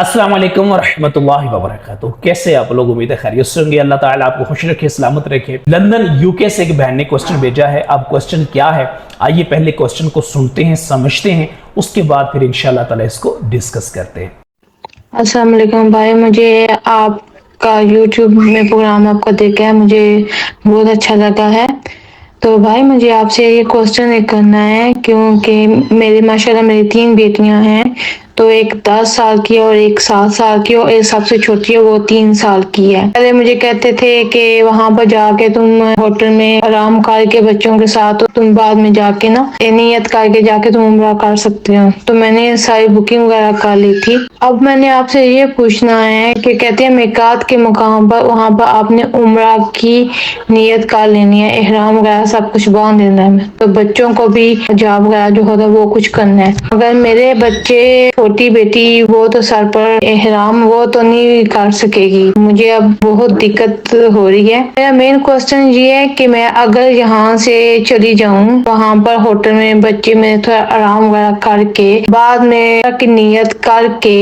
अस्सलाम वालेकुम रहमतुल्लाहि व बरकातुहू। कैसे आप लोग? उम्मीद है खैरियत से होंगे। अल्लाह ताला आपको खुश रखे, सलामत रखे। लंदन यूके से एक बहन ने क्वेश्चन भेजा है। अब क्वेश्चन क्या है, आइए पहले क्वेश्चन को सुनते हैं, समझते हैं, उसके बाद फिर इंशाल्लाह ताला इसको डिस्कस करते हैं। अस्सलाम वालेकुम भाई, मुझे आपका यूट्यूब में प्रोग्राम आपका देखा है, मुझे बहुत अच्छा लगा है। तो भाई मुझे आपसे ये क्वेश्चन करना है, क्योंकि मेरी माशाल्लाह मेरी 3 बेटियां हैं। तो एक 10 साल की और एक 7 साल की और एक सबसे छोटी है, वो 3 साल की है। पहले मुझे कहते थे कि वहां पर जाके तुम होटल में आराम करके बच्चों के साथ, तो तुम बाद में जाके ना नियत करके जाके तुम उम्रा कर सकते हो। तो मैंने सारी बुकिंग वगैरह कर ली थी। अब मैंने आपसे ये पूछना है कि कहते हैं मिकात के मुकाम पर वहां पर आपने उम्रा की नियत कर लेनी है, एहराम वगैरह सब कुछ बांध देना है। तो बच्चों को भी हिजाब वगैरह जो होता है वो कुछ करना है। अगर मेरे बच्चे, छोटी बेटी, वो तो सर पर एहराम वो तो नहीं कर सकेगी, मुझे अब बहुत दिक्कत हो रही है। मेरा मेन क्वेश्चन ये है कि मैं अगर यहाँ से चली जाऊँ वहाँ पर होटल में बच्चे में थोड़ा आराम वगैरह करके बाद में की नियत करके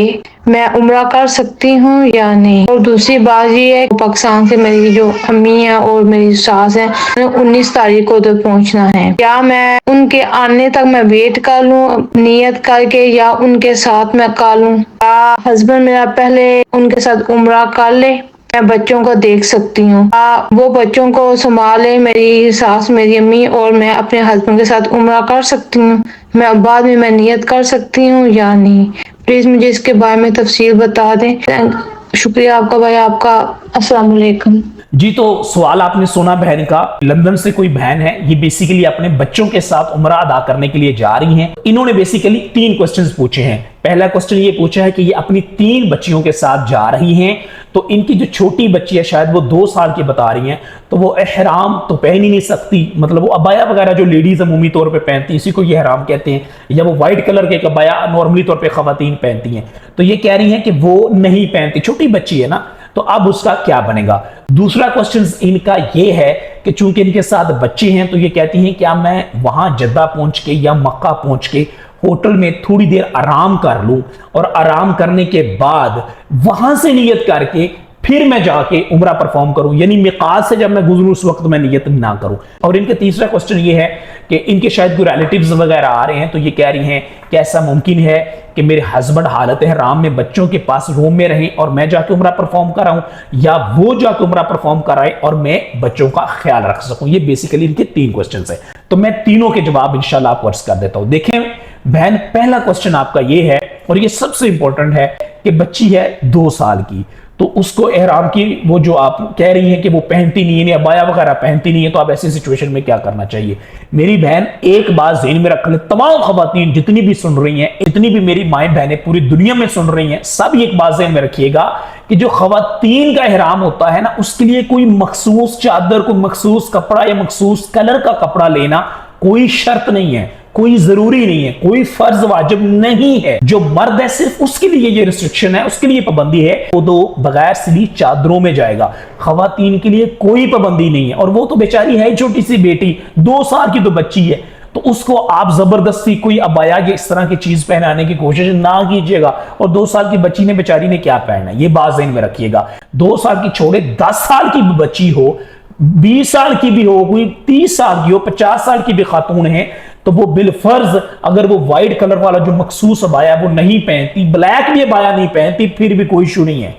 मैं उम्रा कर सकती हूँ या नहीं। और दूसरी बात ये है, पाकिस्तान से मेरी जो अम्मी है और मेरी सास है, 19 तारीख को तो पहुँचना है। क्या मैं उनके आने तक मैं वेट कर लूँ नियत करके, या उनके साथ मैं कर लूँ, या हस्बैंड मेरा पहले उनके साथ उम्रा कर ले, मैं बच्चों को देख सकती हूँ। वो बच्चों को संभाले मेरी सास, मेरी अम्मी, और मैं अपने हस्बैंड के साथ उम्रा कर सकती हूँ। मैं बाद में मैं नियत कर सकती हूँ या नहीं। प्लीज मुझे इसके बारे में तफसील बता दें। शुक्रिया आपका भाई, आपका। अस्सलाम वालेकुम। जी, तो सवाल आपने सुना बहन का। लंदन से कोई बहन है, ये बेसिकली अपने बच्चों के साथ उम्रा अदा करने के लिए जा रही हैं। इन्होंने बेसिकली 3 क्वेश्चंस पूछे हैं। पहला क्वेश्चन ये पूछा है कि ये अपनी 3 बच्चियों के साथ जा रही हैं, तो इनकी जो छोटी बच्ची है शायद वो 2 साल की बता रही हैं, तो वो एहराम तो पहन ही नहीं सकती। मतलब वो अबाया वगैरह जो लेडीज अमूमी तौर पे पहनती हैं, इसी को ये एहराम कहते हैं, या वो व्हाइट कलर के अबाया नॉर्मली तौर पे खवातीन पहनती हैं। तो ये कह रही हैं कि वो नहीं पहनती, छोटी बच्ची है ना, तो अब उसका क्या बनेगा। दूसरा क्वेश्चन इनका ये है कि चूंकि इनके साथ बच्चे हैं, तो ये कहती हैं क्या मैं वहां जद्दा पहुंच के या मक्का पहुंच के होटल में थोड़ी देर आराम कर लूं, और आराम करने के बाद वहां से नियत करके फिर मैं जाके उम्रा परफॉर्म करूं, यानी मिकात से जब मैं गुजरूं उस वक्त मैं नियत ना करूं। और इनका तीसरा क्वेश्चन ये है कि इनके शायद कोई रिलेटिव्स वगैरह आ रहे हैं, तो ये कह रही हैं कि ऐसा मुमकिन है कि मेरे हस्बैंड हालत हराम में बच्चों के पास रूम में रहें और मैं जाके उम्रा परफॉर्म कराऊं, या वो जाके उम्रा परफॉर्म कराए और मैं बच्चों का ख्याल रख सकूं। ये बेसिकली इनके 3 क्वेश्चन है। तो मैं तीनों के जवाब इंशाल्लाह आपको अर्ज कर देता हूं। देखें बहन, पहला क्वेश्चन आपका ये है, और ये सबसे इंपॉर्टेंट है, कि बच्ची है 2 साल की, तो उसको एहराम की वो जो आप कह रही हैं कि वो पहनती नहीं है, अबाया वगैरह पहनती नहीं है, तो आप ऐसी सिचुएशन में क्या करना चाहिए। मेरी बहन एक बात ज़हन में रख ले, तमाम खवातीन जितनी भी सुन रही हैं, जितनी भी मेरी माएँ बहनें पूरी दुनिया में सुन रही हैं, सब एक बात ज़हन में रखिएगा कि जो खवातीन का एहराम होता है ना, उसके लिए कोई मखसूस चादर, कोई मखसूस कपड़ा या मखसूस कलर का कपड़ा लेना कोई शर्त नहीं है, कोई जरूरी नहीं है, कोई फर्ज वाजिब नहीं है। जो मर्द है सिर्फ उसके लिए ये रिस्ट्रिक्शन है, उसके लिए पाबंदी है, वो तो बगैर सिली चादरों में जाएगा। खवातीन के लिए कोई पाबंदी नहीं है। और वो तो बेचारी है छोटी सी बेटी, 2 साल की तो बच्ची है, तो उसको आप जबरदस्ती कोई अबाया या इस तरह की चीज पहनाने की कोशिश ना कीजिएगा। और 2 साल की बच्ची ने बेचारी ने क्या पहनना है, ये बात ज़हन में रखिएगा। 2 साल की छोड़े, 10 साल की बच्ची हो, 20 साल की भी हो, कोई 30 साल की हो, 50 साल की भी खातून है, तो वो बिलफर्ज अगर वो व्हाइट कलर वाला जो मखसूस अबाया वो नहीं पहनती, ब्लैक भी अबाया नहीं पहनती, फिर भी कोई इशू नहीं है।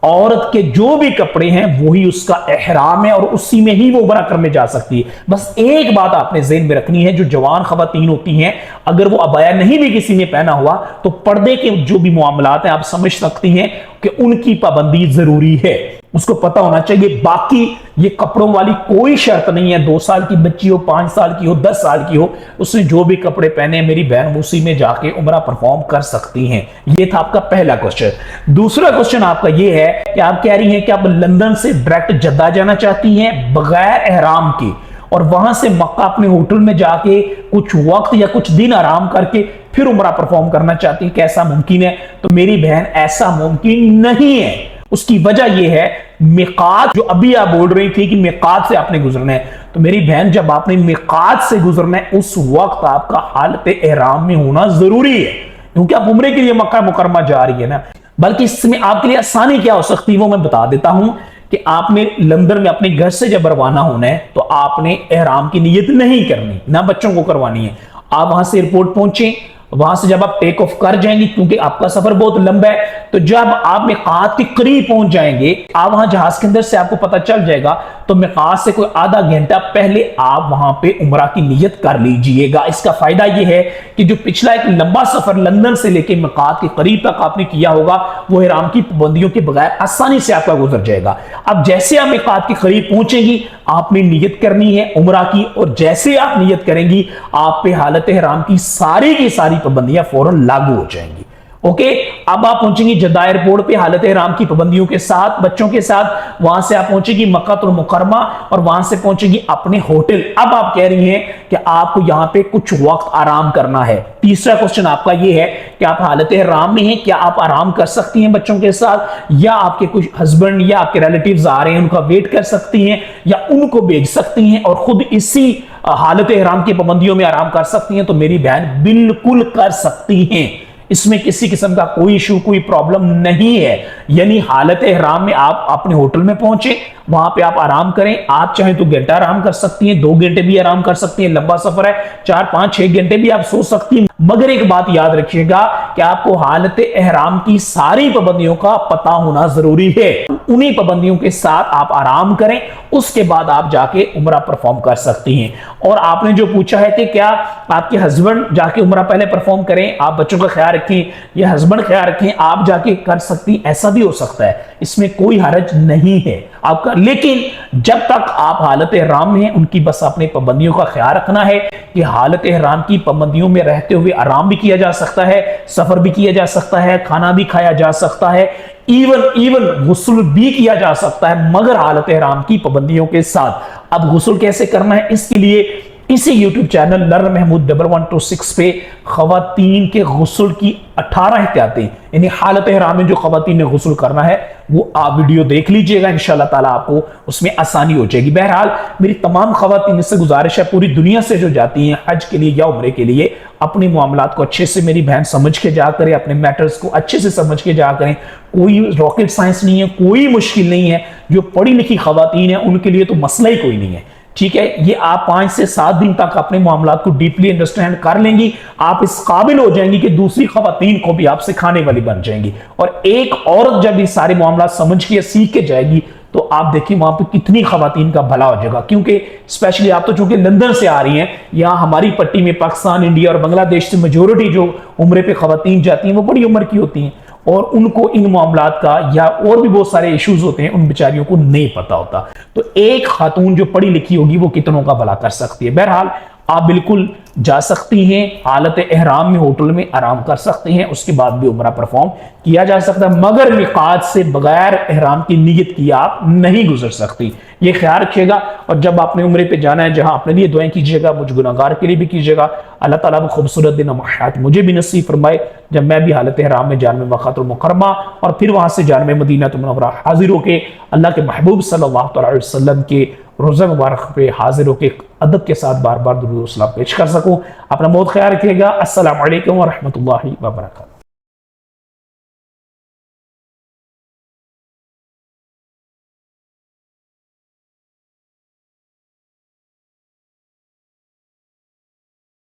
औरत के जो भी कपड़े हैं वही उसका एहराम है, और उसी में ही वो उम्रा करने जा सकती है। बस एक बात आपने ज़हन में रखनी है, जो जवान खवातीन होती हैं, अगर वो अबाया नहीं भी किसी ने पहना हुआ, तो पर्दे के जो भी मामलात हैं आप समझ सकती हैं कि उनकी पाबंदी जरूरी है, उसको पता होना चाहिए। बाकी ये कपड़ों वाली कोई शर्त नहीं है। 2 साल की बच्ची हो, 5 साल की हो, 10 साल की हो, उसने जो भी कपड़े पहने मेरी बहन उसी में जाके उम्रा परफॉर्म कर सकती हैं। ये था आपका पहला क्वेश्चन। दूसरा क्वेश्चन आपका ये है कि आप कह रही हैं कि आप लंदन से डायरेक्ट जद्दा जाना चाहती हैं बगैर एहराम के, और वहां से मक्का अपने होटल में जाके कुछ वक्त या कुछ दिन आराम करके फिर उम्रा परफॉर्म करना चाहती है। कैसा मुमकिन है? तो मेरी बहन ऐसा मुमकिन नहीं है। उसकी वजह यह है, मिकात जो अभी आप बोल रही थी कि मिकात से आपने गुजरना है, तो मेरी बहन जब आपने मिकात से गुजरना है उस वक्त आपका हालत एहराम में होना जरूरी है, क्योंकि आप उम्रे के लिए मक्का मुकरमा जा रही है ना। बल्कि इसमें आपके लिए आसानी क्या हो सकती है वो मैं बता देता हूं कि आपने लंदन में अपने घर से जब रवाना होना है तो आपने एहराम की नियत नहीं करनी, ना बच्चों को करवानी है। आप वहां से एयरपोर्ट पहुंचे, वहां से जब आप टेक ऑफ कर जाएंगे, क्योंकि आपका सफर बहुत लंबा है, तो जब आप मिकात के करीब पहुंच जाएंगे, आप वहां जहाज के अंदर से आपको पता चल जाएगा, तो मिकात से कोई आधा घंटा पहले आप वहां पे उम्रा की नियत कर लीजिएगा। इसका फायदा यह है कि जो पिछला एक लंबा सफर लंदन से लेकर मिकात के करीब तक आपने किया होगा, वो इहराम की पाबंदियों के बगैर आसानी से आपका गुजर जाएगा। अब जैसे आप मिकात के करीब पहुंचेंगी, आपने नियत करनी है उम्रा की, और जैसे आप नियत करेंगी, आप पे हालत इहराम की सारी पाबंदियां फौरन लागू हो जाएंगी। ओके, अब आप पहुंचेंगी जद्दा एयरपोर्ट पे हालत इहराम की पाबंदियों के साथ, बच्चों के साथ। वहां से आप पहुंचेंगी मक्कातुल मुकर्रमा और वहां से पहुंचेंगी अपने होटल। अब आप कह रही हैं कि आपको यहां पे कुछ वक्त आराम करना है। तीसरा क्वेश्चन आपका यह है कि आप हालत इहराम में हैं, क्या आप आराम कर सकती हैं बच्चों के साथ, या आपके कुछ हस्बैंड या आपके रिलेटिव्स आ रहे हैं उनका वेट कर सकती हैं, या उनको भेज सकती हैं और खुद इसी हालत इहराम की पाबंदियों में आराम कर सकती हैं? तो मेरी बहन बिल्कुल कर सकती हैं, इसमें किसी किस्म का कोई इशू, कोई प्रॉब्लम नहीं है। यानी हालत इहराम में आप अपने होटल में पहुंचे, वहां पे आप आराम करें। आप चाहें तो घंटा आराम कर सकती हैं, 2 घंटे भी आराम कर सकती हैं, लंबा सफर है, 4, 5, 6 घंटे भी आप सो सकती हैं। मगर एक बात याद रखिएगा कि आपको हालत इहराम की सारी पाबंदियों का पता होना जरूरी है। उन्हीं पाबंदियों के साथ आप आराम करें, उसके बाद आप जाके उम्रा परफॉर्म कर सकती हैं। और आपने जो पूछा है कि क्या आपके हस्बैंड जाके उम्रा पहले परफॉर्म करें, आप बच्चों का ख्याल रखें या हस्बैंड ख्याल रखें, आप जाके कर सकती, ऐसा भी हो सकता है, इसमें कोई हरज नहीं है आपका। लेकिन जब तक आप हालत इहराम में हैं, उनकी बस अपने पाबंदियों का ख्याल रखना है कि हालत इहराम की पाबंदियों में रहते हुए आराम भी किया जा सकता है, सफर भी किया जा सकता है, खाना भी खाया जा सकता है, इवन गुस्ल भी किया जा सकता है, मगर हालत इहराम की पाबंदियों के साथ। अब गुस्ल कैसे करना है, इसके लिए इसी YouTube चैनल लर्न महमूद 1126 पे खवातीन के गुस्ल की 18 एहतियातें, यानी हालत इहराम में जो खवातीन ने गुस्ल करना है, वो आप वीडियो देख लीजिएगा, इंशाल्लाह ताला आपको उसमें आसानी हो जाएगी। बहरहाल मेरी तमाम खवातीन से गुजारिश है, पूरी दुनिया से जो जाती हैं हज के लिए या उम्रे के लिए, अपने मामलात को अच्छे से मेरी बहन समझ के जा करें, अपने मैटर्स को अच्छे से समझ के जा करें। कोई रॉकेट साइंस नहीं है, कोई मुश्किल नहीं है। जो पढ़ी लिखी खवातीन है उनके लिए तो मसला ही कोई नहीं है, ठीक है। ये आप 5 से 7 दिन तक अपने मामलात को डीपली अंडरस्टैंड कर लेंगी, आप इस काबिल हो जाएंगी कि दूसरी खवातीन को भी आप सिखाने वाली बन जाएंगी। और एक औरत जब ये सारे मामलात समझ के सीख के जाएगी, तो आप देखिए वहां पे कितनी खवातीन का भला हो जाएगा। क्योंकि स्पेशली आप तो चूंकि लंदन से आ रही हैं, यहाँ हमारी पट्टी में पाकिस्तान, इंडिया और बांग्लादेश से मेजोरिटी जो उम्रे पे खवातीन जाती हैं वो बड़ी उम्र की होती हैं, और उनको इन मामलात का या और भी बहुत सारे इश्यूज होते हैं, उन बेचारियों को नहीं पता होता। तो एक खातून जो पढ़ी लिखी होगी वो कितनों का भला कर सकती है। बहरहाल आप बिल्कुल जा सकती हैं, हालत इहराम में होटल में आराम कर सकते हैं, उसके बाद भी उम्रा परफॉर्म किया जा सकता है, मगर मिकात से बगैर इहराम की नियत किए आप नहीं गुजर सकती, ये ख्याल रखिएगा। और जब आपने उम्रे पे जाना है, जहां अपने लिए दुआएं कीजिएगा, मुझ गुनाहगार के लिए भी कीजिएगा। अल्लाह ताला वो खूबसूरत दिन हयात मुझे भी नसीब फरमाए, जब मैं भी हालत इहराम में जान में मक्कातुल मुकर्रमा और फिर वहां से जान में मदीना मुनव्वरा हाजिर होके अल्लाह के महबूब सल्लल्लाहु अलैहि वसल्लम के रोज़ा मुबारक पे हाजिर होकर अदब के साथ बार बार दुरूद व सलाम पेश कर सकूं। अपना बहुत ख्याल रखिएगा। अस्सलामु अलैकुम व रहमतुल्लाहि व बरकातहू।